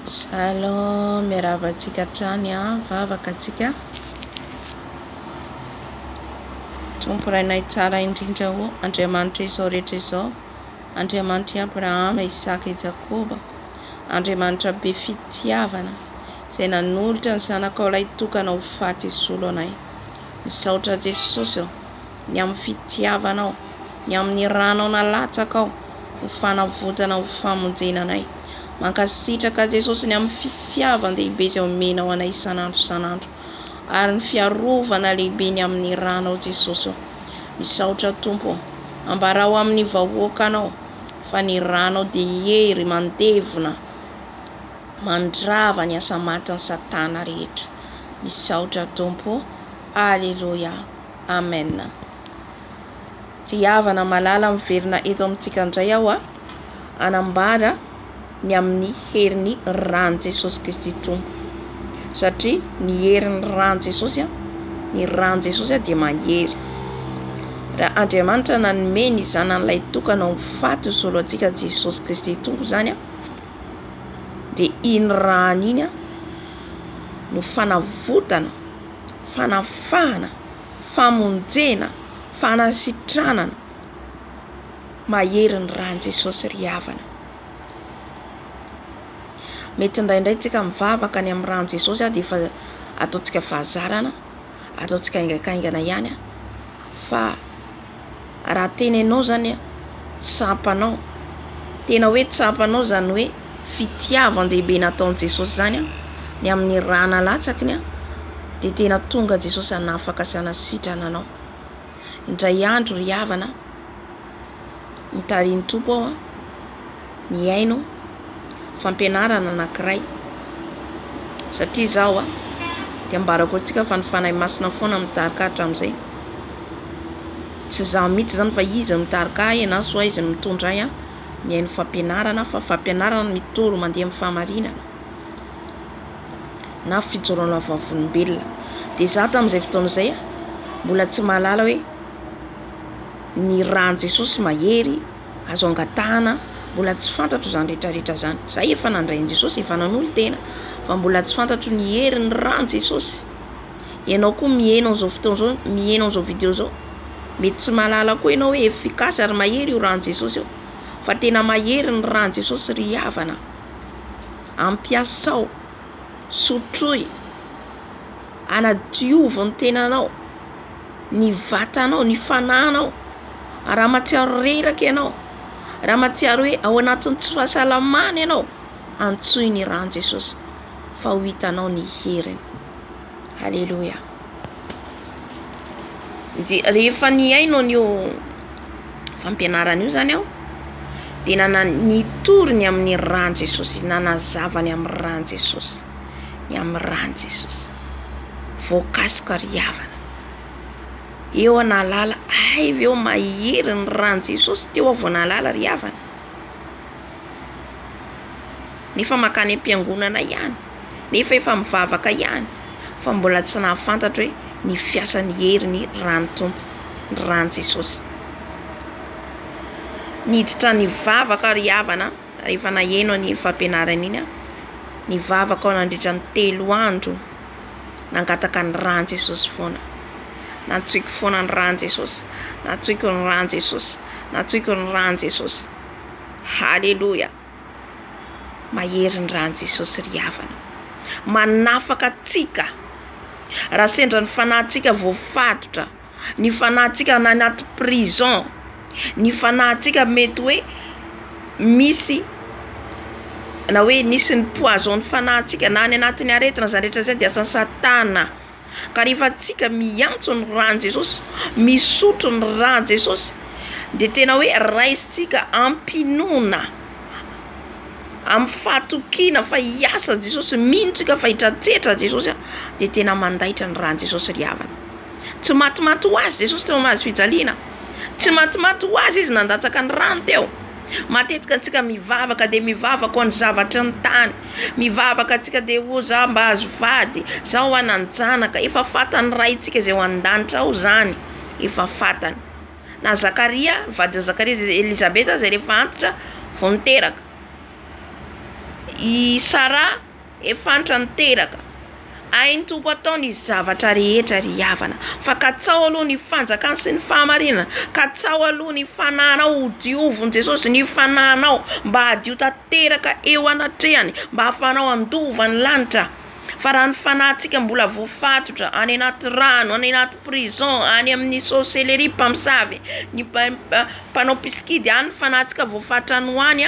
Shalom, miaravantsika trany vavaka atsika. Tompo rainay tsara indrindra ho Andriamanitra izao rehetra izao, Andriamanitra Abrahama, Isaka, Jakoba, Andriamanitra be fitiavana izay nanolotra ny zanakao ilay tokana ho faty solo anay. Misaotra Jesosy aho ny amin'ny fitiavanao, ny amin'ny ranao nalatsakao ho fanavotana ho famonjena anay. Mankasitraka Jesosy ny amin'ny fitiavana lehibe izay omenao anay isanandro ary ny fiarovana lehibe ny amin'ny ranao Jesosy. Misaotra Tompo, ambarao amin'ny vahoakanao fa ny ranao dia hery mandevona mandrava ny asa matiny Satana rehetra. Misaotra Tompo. Alleluia. Amen. Riavana malala miverina eto amintsika indray aho anambara ny amin'ny heriny rano Jesosy Kristy Tompo. Satria ny herin'ny rano Jesosy ny rano Jesosy dia mahery. Raha Andriamanitra nanome ny zanan'ilay tokana ho faty solo antsika Jesosy Kristy Tompo zany dia iny rano iny no fanavotana, fanafahana, famonjena, fanasitranana mahery ny rano Jesosy riavana. Mety indraindray tsika mivavaka ny amin'ny rano Jesosy dia efa ataontsika fahazarana, ataontsika haingakaingana ihany fa raha tenenao zany tsampanao, tena hoe tsampanao zany hoe fitiavana lehibe nataon'i Jesosy zany ny amin'ny rano nalatsakiny dia tena tonga Jesosy hanafaka sy hanasitrana anao. Indray andro riavana mitariny Tompo aho ny haino fampianarana anankiray, satria zao dia ambarako antsika fa ny fanahy masina foana mitarika amin'izay. Tsy zaho mihitsy zany fa izy mitarika na soa izy mitondra mihaino fampianarana, fa fampianarana mitoro mandeha amin'ny famarinana na fijoroana vavolombelona. Dia zaho tamin'izay fotoana izay mbola tsy mahalala hoe ny rano Jesosy mahery azo angatahana, mbola tsy fantatro zany rehetrarehetra zany. Za efa nandray an'i Jesosy, efa nanolo tena, fa mbola tsy fantatro ny herin'ny rano Jesosy. Ianao koa mihaino an'izao fotoana izao, mihaino an'izao video izao, mety tsy mahalala koa ianao hoe efikasy ary mahery io rano Jesosy io, fa tena mahery ny rano Jesosy riavana. Ampiasao, sotroy, anadiovy ny tenanao, ny vatanao, ny fananao. Raha mahatsiaro reraka ianao, raha mahatsiaro hoe ao anatin'ny tsy fahasalamana ianao, antsoy ny rano Jesosy fa ho hitanao ny heriny. Halleluia. Dia rehefa nihaino an'io fampianarana io zany aho dia nitorony amin'ny rano Jesosy, nanazavany amin'ny rano Jesosy, ny amin'ny rano Jesosy voakasoka riavana. Eo nalala aiva eo mahery ny rano Jesosy, teo avy nalala riavana. Nefa makany am-piangonana ihany, nefa efa mivavaka ihany, fa mbola tsy nahafantatra hoe ny fiasan'ny herin'ny rano Tompo, ny rano Jesosy. Niditra nivavaka riavana rehefa naheno ny fampianarana iny, nivavaka ao nandritra ny 3 andro nangataka ny rano Jesosy foana. Natsoiko foana ny rano Jesosy, natsoiko ny rano Jesosy, natsoiko ny rano Jesosy. Halleluia. Mahery ny rano Jesosy riavana, manafaka atsika. Raha sendra ny fanahintsika voafatotra, ny fanahintsika na anaty prison, ny fanahintsika mety hoe misy na hoe nisy ny poison ny fanahintsika na any anatin'ny aretina zany rehetra zay dia asan'ny Satana. Ka rehefa tsika miantso ny rano Jesosy, misotro ny rano Jesosy, dia tena hoe raisitsika ampinoana amin'ny fahatokiana fa hiasa Jesosy, minitsika fa hitratsetra Jesosy dia tena mandaitra ny rano Jesosy riavana. Tsy matimaty ho azy Jesosy teo mahazo fijaliana, tsy matimaty ho azy izy nandatsaka ny rano teo. Matetika antsika mivavaka dia mivavaka ho ny zavatra ny tany, mivavaka antsika dia ho za mba azo vady, za ho ananjanaka. Efa fatany raitsika izay ho an-danitra ao zany, efa fatany. Na Zakaria, vady Zakaria, Elizabeta zay rehefa antitra vao miteraka. I Sara efantatra niteraka. Ainy tompo ataony zavatra rehetra ry havana. Fa katsao aloha ny fanjakana sy ny fahamarinana. Katsao aloha ny fananao diovon Jesosy ny fananao mba hadio tanteraka eo anatrehany, mba hafanao andova ny lanitra. Fa raha ny fanatsika mbola voafatotra any anaty rano, any anaty prison, any amin'ny sorcellerie mpamosavy, ny mpanao piskidy any fanatsika voafatra ny hoany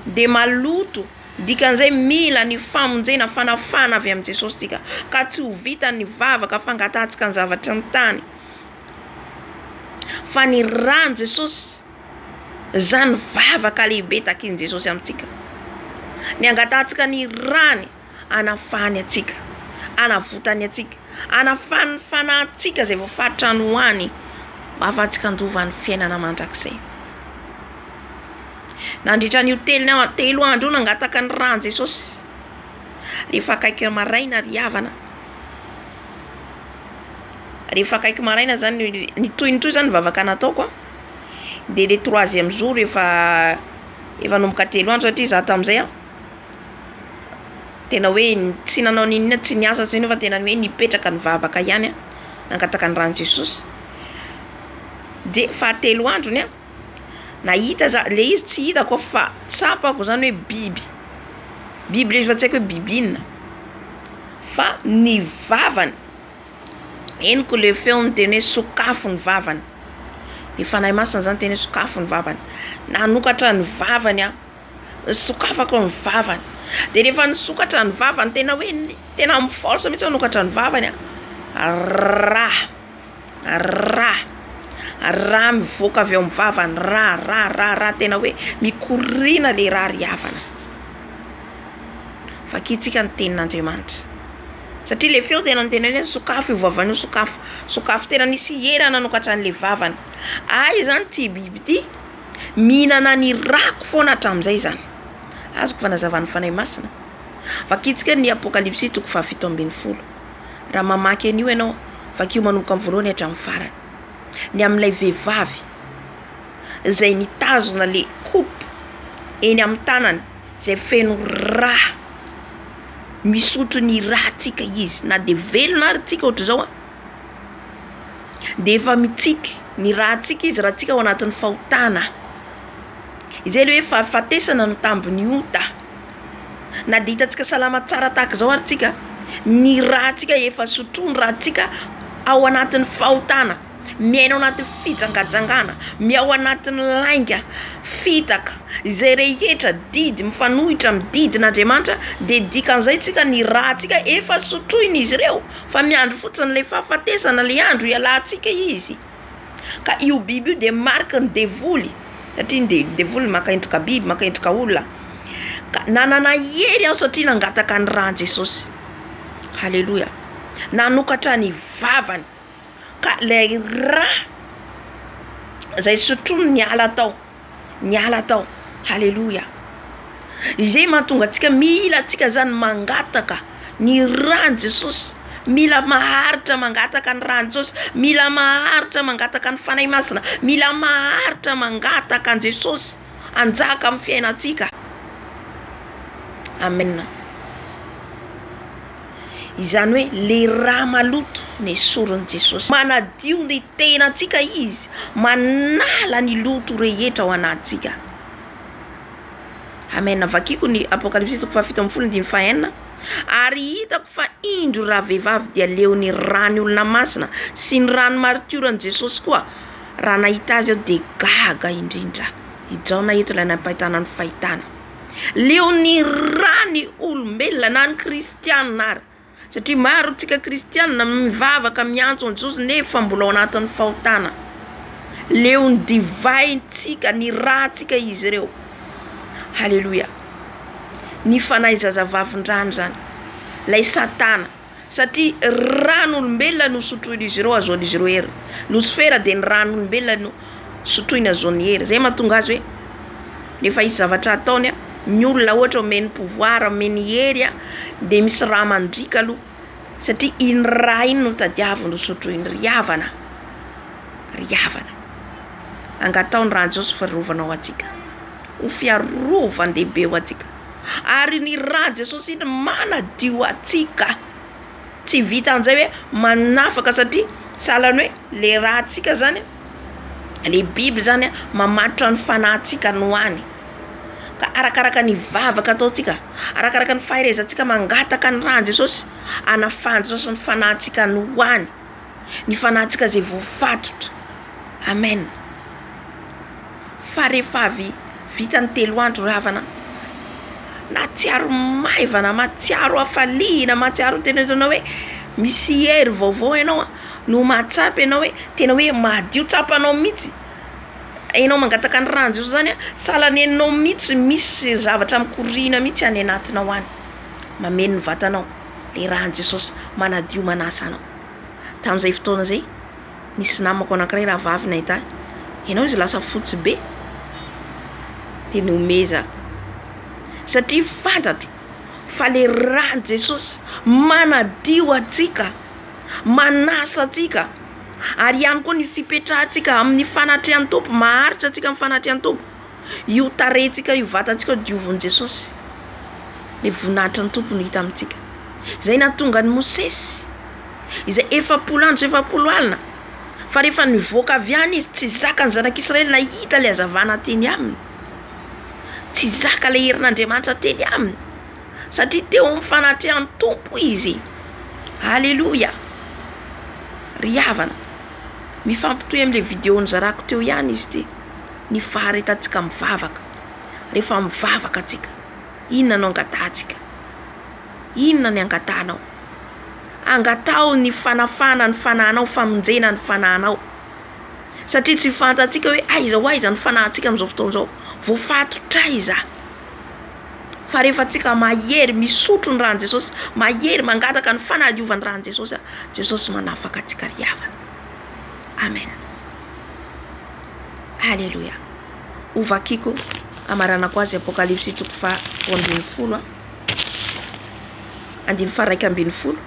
de maloto. Dikan'izay mila ny famonjena fanafana avy amin'ny Jesosy tika, ka tsy ho vita ny vavaka fangatatsika ny zavatra ny tany. Fa ny rany Jesosy zany vavaka lehibe takin Jesosy amintsika. Ny angatatsika ny rany anafany atsika, anavotany atsika, anafany fanatsika zay voafatra ny hoany, afatsika andova ny fiainana mandrakizay. Nandritra ny telo andro nangataka ny rano Jesosy. Rehefa akaiky maraina ry havana. Rehefa akaiky maraina zany ny toy zany vavaka nataoko. De le 3e jour efa nomboka 3 andro satria za tam'izay tena hoe tsy nanao ninina, tsy niasa zany fa tena hoe nipetraka ny vavaka ihany nangataka ny rano Jesosy. De fa 3 androny nahita za le izy tsy hitako fa tsapako zany hoe biby le fa tsy haiko hoe bibinina, fa ny vavany eniko le feo miteny hoe sokafo ny vavany. Ny fanahy masina zany teny hoe sokafo ny vavany, nanokatra ny vavany sokafako ny vavany. De rehefa nisokatra ny vavany tena hoe tena miforce mihitsy nanokatra ny vavany raha mivoaka avy ao amin'ny vavany, raha tena hoe mikorina le raha ry havana. Fa kitsika ny tenin'Andriamanitra, satria le feo tena ny tena hoe sokafo ivavany sokafo tena nisy hera nanokatra an'le vavany. Ay zany ty biby ty mihinana ny rako foana hatramin'izay zany. Azoko fanazavany fanahy masina. Fa kitsika ny Apokalipsy 7:12. Raha mamaky an'io ianao, vakio manomboka amin'ny voalohany hatramin'ny farany. Ny amin'ilay vehivavy izay nitazona le kopy eny amin'ny tanany izay feno rà, misotro ny ràtsika izy, na de velona ary tsika ohatra zao de efa mitsiky ny ràtsika izy raha tsika ao anatin'ny fahotana. Izay le hoe fahafatesana no tambiny ota. Na de hitantsika salama tsara tahaka zao ary tsika, ny ràtsika efa sotroiny ràtsika ao anatin'ny fahotana, miaina ao anatin'ny fijangajangana, miao anatin'ny lainga fitaka izay rehetra didy mifanohitra amin'ny didin'Andriamanitra. De dikan'izay tsika ny ràtsika efa sotroiny izy ireo, fa miandro fotsiny le fahafatesana le andro ialantsika izy. Ka io biby io de marika ny devoly, satria ny devoly maka endrika biby, maka endrika olona. Ka nanana hery aho satria nangataka ny rano Jesosy. Halleluja. Nanokatra ny vavany, ka le rà zay sotroiny niala tao. Halleluja. Izay mahatonga antsika mila antsika zany mangataka ny rano Jesosy, mila maharitra mangataka ny rano Jesosy, mila maharitra mangataka ny fanahy masina, mila maharitra mangataka ny Jesosy anjaka amin'ny fiainantsika. Amen. Izany hoe le rà maloto ny esoriny Jesosy, manadio ny tenantsika izy, manala ny loto rehetra ao anatsika. Amen. Vakiko ny Apokalipsy 7:19. Ary hitako fa indro raha vehivavy dia leon'ny rany olona masina sy ny rano martiorany Jesosy koa. Raha nahita azy aho de gaga indrindra. Ijaona eto ilay nampahitana ny fahitana. Leon'ny rany olombelona na ny kristianina ary. Satria maro tsika kristianina mivavaka miantso an Jesosy nefa mbola ao anatin'ny fahotana. Leon'ny divaintsika ny ràtsika izy ireo. Halleluja. Ny fanahy zazavavin-drano zany, lay satana, satria ran'olombelona no sotroiny izy ireo azoany izy ireo hery. Lucifera de ny ran'olombelona no sotroiny azoany hery. Zay mahatonga azy hoe rehefa isy zavatra ataony ny olona ohatra omeny pouvoir, omeny hery de misy raha mandrika aloha, satria iny raha iny no tadiaviny no sotroiny. Riavana. Angatao ny rano Jesosy fiarovana ho atsika, ho fiarovany lehibe ho atsika. Ary ny rà Jesosy iny manadio atsika. Tsy vita an'izay hoe manafaka satria salany hoe le raha atsika zany le Bible zany mamatotra ny fanahintsika no hany. Ka arakaraka ny vavaka ataontsika, arakaraka ny faherezantsika mangataka ny rà Jesosy, anafahany Jesosy ny fanahintsika no hany. Ny fanahintsika zay voafatotra. Amen. Fa rehefa avy vita ny 3 andro ravana, natsiaro maivana, matsiaro hafaliana, matsiaro tena hoe misy hery vaovao ianao no mahatsapy ianao hoe tena hoe madio tsapanao mihitsy. Ianao mangataka ny rà Jesosy zany salany enao mihitsy misy zavatra mikorina mihitsy any anatinao any. Mameno ny vatanao le rà Jesosy manadio manasa anao. Tamin'izay fotoana zay nisy namako anankiray raha vavy nahita, ianao izy lasa fotsy be. Teny omeza satria fantatro fa le rà Jesosy manadio atsika, manasa atsika. Ary ihany koa ny fipetrahantsika amin'ny fanatrehan'ny Tompo, maharitra atsika amin'ny fanatrehan'ny Tompo. Io tarehintsika, io vatantsika diovon'i Jesosy. Le voninahitry ny Tompo no hita amintsika. Zay nahatonga ny Mosesy izay 400 andro 400 alina. Fa rehefa nivoaka avy any izy tsy zaka ny zanak'Israely nahita le hazavana teny aminy. Tsy zaka le herin'Andriamanitra teny aminy. Satria teo amin'ny fanatrehan'ny Tompo izy. Haleluya. Ry havana, mifampitohy amin'le vidéo nizarako teo ihany izy ty. Ny faharetantsika mivavaka. Rehefa mivavaka atsika, inona no angatahantsika? Inona ny angatahanao? Angatao ny fanafana ny fanahinao, famonjena ny fanahinao. Satria tsy fantatsika hoe aiza ny fanahintsika amin'izao fotoana izao. Voafatotra iza. Fa rehefa tsika mahery misotro ny rà Jesosy, mahery mangataka ny fanadiovan'ny rà Jesosy, Jesosy manafaka atsika ry havana. Amen. Haleluya. Ovakiko amaranako azy Apokalypsy 12-11. Andiny faraika ambin'ny folo.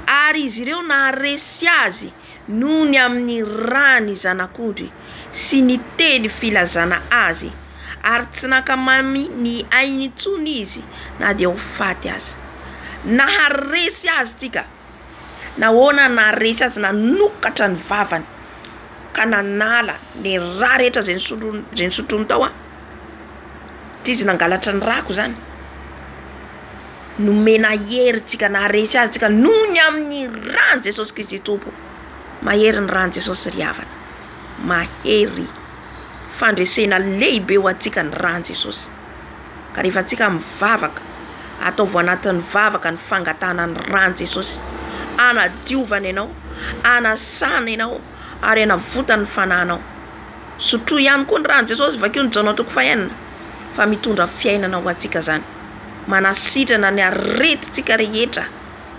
Ary izy ireo naharesy azy noho ny amin'ny rany zanak'ondry sy ny teny filazana azy, ary tsy nakamamy ny ainy intsony izy na dia ho faty azy. Naharesy azy tika. Nahoana naharesy azy? Nanokatra ny vavany ka nanala le rà rehetra zay nisotrony tao izy nangalatra ny ràko zany. Nomena hery tsika, naharesy azy tsika noho ny amin'ny rà Jesosy Kristy Tompo. Mahery ny rà Jesosy ry havana. Mahery fandresena lehibe ho atsika ny rà Jesosy. Ka rehefa tsika mivavaka, ataovy anatin'ny vavaka ny fangatahana ny rà Jesosy. Anadiovana ianao, anasana ianao, ary anavotany fanahinao. Sotro ihany koa ny rà Jesosy vakeo ny John 3:1 fa mitondra fiainana ho atsika zany. Manasitrana ny aretintsika rehetra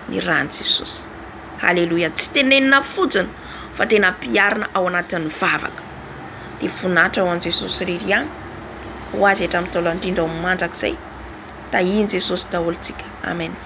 ny rà Jesosy. Haleluya. Tsy tenenina fotsiny fa tena piarina ao anatin'ny vavaka. Dia voninahitra ho an'i Jesosy rery ihany ho azy hatramin'ny taolo indrindra ho mandrakizay. Tahiny Jesosy daholo tsika. Amen.